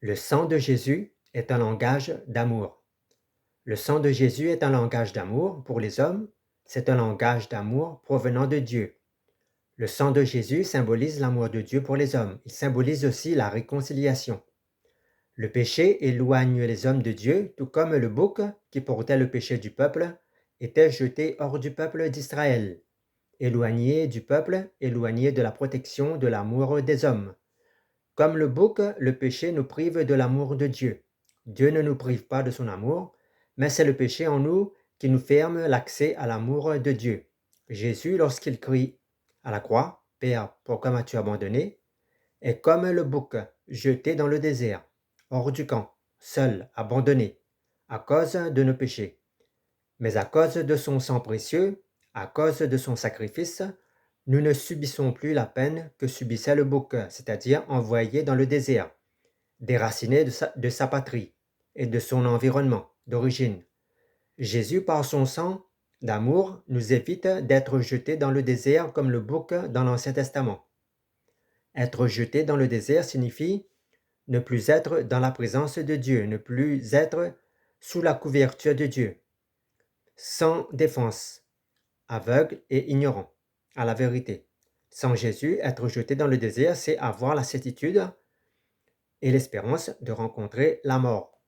Le sang de Jésus est un langage d'amour. Le sang de Jésus est un langage d'amour pour les hommes, c'est un langage d'amour provenant de Dieu. Le sang de Jésus symbolise l'amour de Dieu pour les hommes. Il symbolise aussi la réconciliation. Le péché éloigne les hommes de Dieu, tout comme le bouc qui portait le péché du peuple était jeté hors du peuple d'Israël, éloigné du peuple, éloigné de la protection, de l'amour des hommes. Comme le bouc, le péché nous prive de l'amour de Dieu. Dieu ne nous prive pas de son amour, mais c'est le péché en nous qui nous ferme l'accès à l'amour de Dieu. Jésus, lorsqu'il crie à la croix, « Père, pourquoi m'as-tu abandonné ?» est comme le bouc jeté dans le désert, hors du camp, seul, abandonné, à cause de nos péchés. Mais à cause de son sang précieux, à cause de son sacrifice, nous ne subissons plus la peine que subissait le bouc, c'est-à-dire envoyé dans le désert, déraciné de sa patrie et de son environnement d'origine. Jésus, par son sang d'amour, nous évite d'être jetés dans le désert comme le bouc dans l'Ancien Testament. Être jeté dans le désert signifie ne plus être dans la présence de Dieu, ne plus être sous la couverture de Dieu, sans défense, aveugle et ignorant à la vérité. Sans Jésus, être jeté dans le désert, c'est avoir la certitude et l'espérance de rencontrer la mort.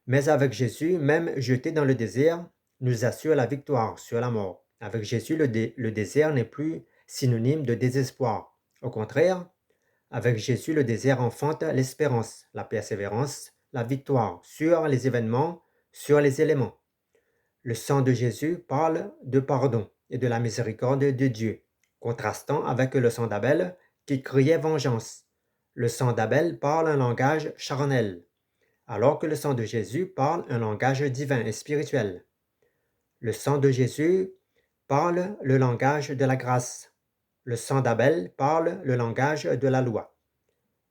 Mais avec Jésus, même jeté dans le désert, nous assure la victoire sur la mort. Avec Jésus, le désert n'est plus synonyme de désespoir. Au contraire, avec Jésus, le désert enfante l'espérance, la persévérance, la victoire sur les événements, sur les éléments. Le sang de Jésus parle de pardon et de la miséricorde de Dieu, contrastant avec le sang d'Abel qui criait vengeance. Le sang d'Abel parle un langage charnel, alors que le sang de Jésus parle un langage divin et spirituel. Le sang de Jésus parle le langage de la grâce. Le sang d'Abel parle le langage de la loi.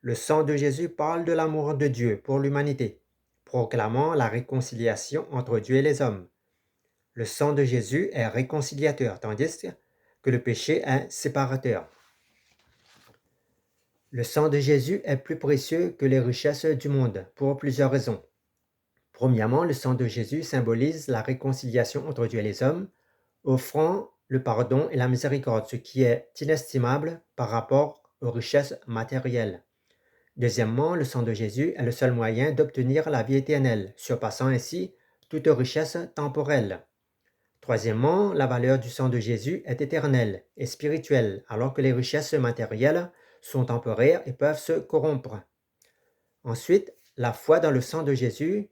Le sang de Jésus parle de l'amour de Dieu pour l'humanité, proclamant la réconciliation entre Dieu et les hommes. Le sang de Jésus est réconciliateur, tandis que le péché est séparateur. Le sang de Jésus est plus précieux que les richesses du monde, pour plusieurs raisons. Premièrement, le sang de Jésus symbolise la réconciliation entre Dieu et les hommes, offrant le pardon et la miséricorde, ce qui est inestimable par rapport aux richesses matérielles. Deuxièmement, le sang de Jésus est le seul moyen d'obtenir la vie éternelle, surpassant ainsi toute richesse temporelle. Troisièmement, la valeur du sang de Jésus est éternelle et spirituelle, alors que les richesses matérielles sont temporaires et peuvent se corrompre. Ensuite, la foi dans le sang de Jésus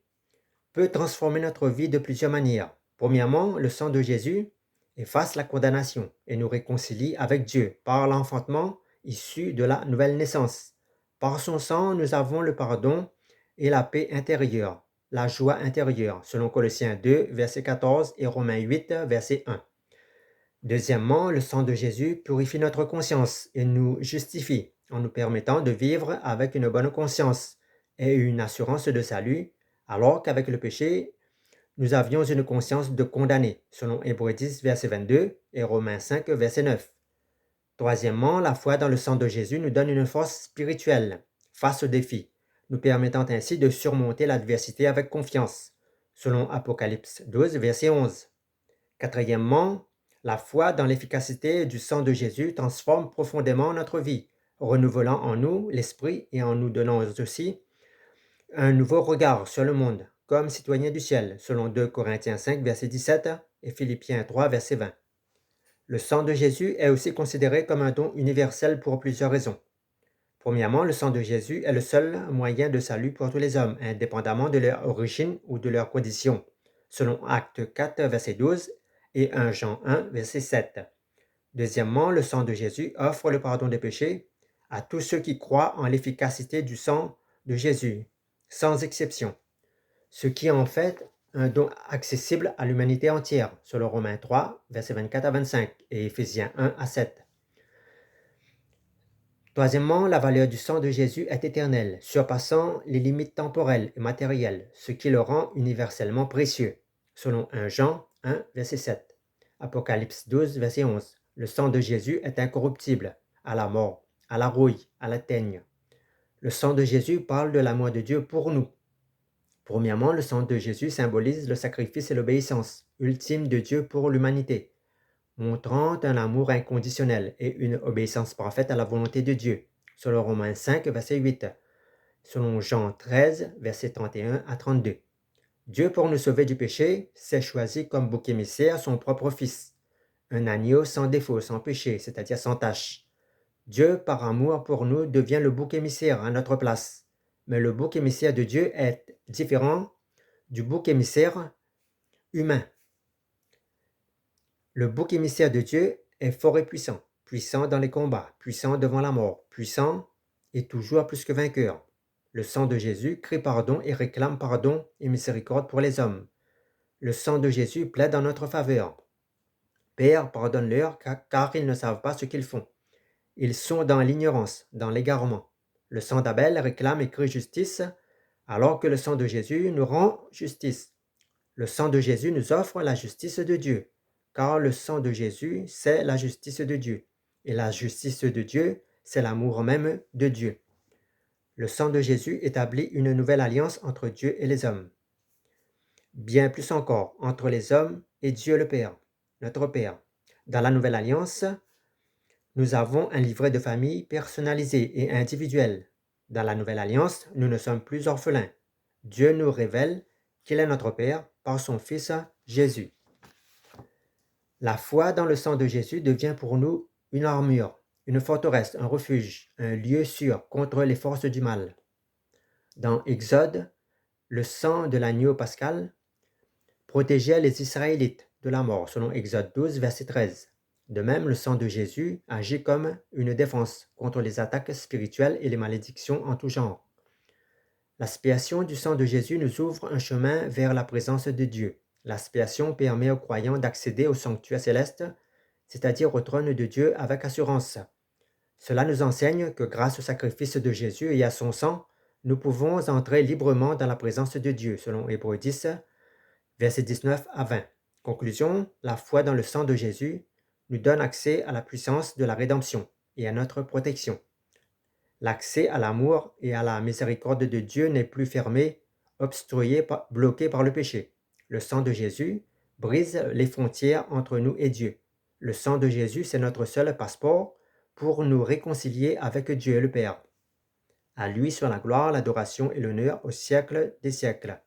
peut transformer notre vie de plusieurs manières. Premièrement, le sang de Jésus efface la condamnation et nous réconcilie avec Dieu par l'enfantement issu de la nouvelle naissance. Par son sang, nous avons le pardon et la paix intérieure, la joie intérieure, selon Colossiens 2, verset 14 et Romains 8, verset 1. Deuxièmement, le sang de Jésus purifie notre conscience et nous justifie en nous permettant de vivre avec une bonne conscience et une assurance de salut, alors qu'avec le péché, nous avions une conscience de condamné, selon Hébreux 10, verset 22 et Romains 5, verset 9. Troisièmement, la foi dans le sang de Jésus nous donne une force spirituelle face aux défis, nous permettant ainsi de surmonter l'adversité avec confiance, selon Apocalypse 12, verset 11. Quatrièmement, la foi dans l'efficacité du sang de Jésus transforme profondément notre vie, renouvelant en nous l'esprit et en nous donnant aussi un nouveau regard sur le monde, comme citoyens du ciel, selon 2 Corinthiens 5, verset 17 et Philippiens 3, verset 20. Le sang de Jésus est aussi considéré comme un don universel pour plusieurs raisons. Premièrement, le sang de Jésus est le seul moyen de salut pour tous les hommes, indépendamment de leur origine ou de leurs conditions, selon Actes 4, verset 12 et 1 Jean 1, verset 7. Deuxièmement, le sang de Jésus offre le pardon des péchés à tous ceux qui croient en l'efficacité du sang de Jésus, sans exception, ce qui est en fait un don accessible à l'humanité entière, selon Romains 3, versets 24 à 25 et Éphésiens 1 à 7. Troisièmement, la valeur du sang de Jésus est éternelle, surpassant les limites temporelles et matérielles, ce qui le rend universellement précieux, selon 1 Jean 1, verset 7. Apocalypse 12, verset 11. Le sang de Jésus est incorruptible, à la mort, à la rouille, à la teigne. Le sang de Jésus parle de l'amour de Dieu pour nous. Premièrement, le sang de Jésus symbolise le sacrifice et l'obéissance ultime de Dieu pour l'humanité, montrant un amour inconditionnel et une obéissance parfaite à la volonté de Dieu, selon Romains 5, verset 8, selon Jean 13, verset 31 à 32. Dieu, pour nous sauver du péché, s'est choisi comme bouc émissaire son propre Fils, un agneau sans défaut, sans péché, c'est-à-dire sans tache. Dieu, par amour pour nous, devient le bouc émissaire à notre place. Mais le bouc émissaire de Dieu est différent du bouc émissaire humain. Le bouc émissaire de Dieu est fort et puissant, puissant dans les combats, puissant devant la mort, puissant et toujours plus que vainqueur. Le sang de Jésus crie pardon et réclame pardon et miséricorde pour les hommes. Le sang de Jésus plaide en notre faveur. Père, pardonne-leur, car ils ne savent pas ce qu'ils font. Ils sont dans l'ignorance, dans l'égarement. Le sang d'Abel réclame et crie justice, alors que le sang de Jésus nous rend justice. Le sang de Jésus nous offre la justice de Dieu, car le sang de Jésus, c'est la justice de Dieu. Et la justice de Dieu, c'est l'amour même de Dieu. Le sang de Jésus établit une nouvelle alliance entre Dieu et les hommes. Bien plus encore, entre les hommes et Dieu le Père, notre Père. Dans la nouvelle alliance, nous avons un livret de famille personnalisé et individuel. Dans la nouvelle alliance, nous ne sommes plus orphelins. Dieu nous révèle qu'il est notre Père par son Fils Jésus. La foi dans le sang de Jésus devient pour nous une armure, une forteresse, un refuge, un lieu sûr contre les forces du mal. Dans Exode, le sang de l'agneau pascal protégeait les Israélites de la mort, selon Exode 12, verset 13. De même, le sang de Jésus agit comme une défense contre les attaques spirituelles et les malédictions en tout genre. L'expiation du sang de Jésus nous ouvre un chemin vers la présence de Dieu. L'expiation permet aux croyants d'accéder au sanctuaire céleste, c'est-à-dire au trône de Dieu avec assurance. Cela nous enseigne que grâce au sacrifice de Jésus et à son sang, nous pouvons entrer librement dans la présence de Dieu, selon Hébreux 10, versets 19 à 20. Conclusion, la foi dans le sang de Jésus nous donne accès à la puissance de la rédemption et à notre protection. L'accès à l'amour et à la miséricorde de Dieu n'est plus fermé, obstrué, bloqué par le péché. Le sang de Jésus brise les frontières entre nous et Dieu. Le sang de Jésus, c'est notre seul passeport pour nous réconcilier avec Dieu le Père. À lui soit la gloire, l'adoration et l'honneur au siècle des siècles.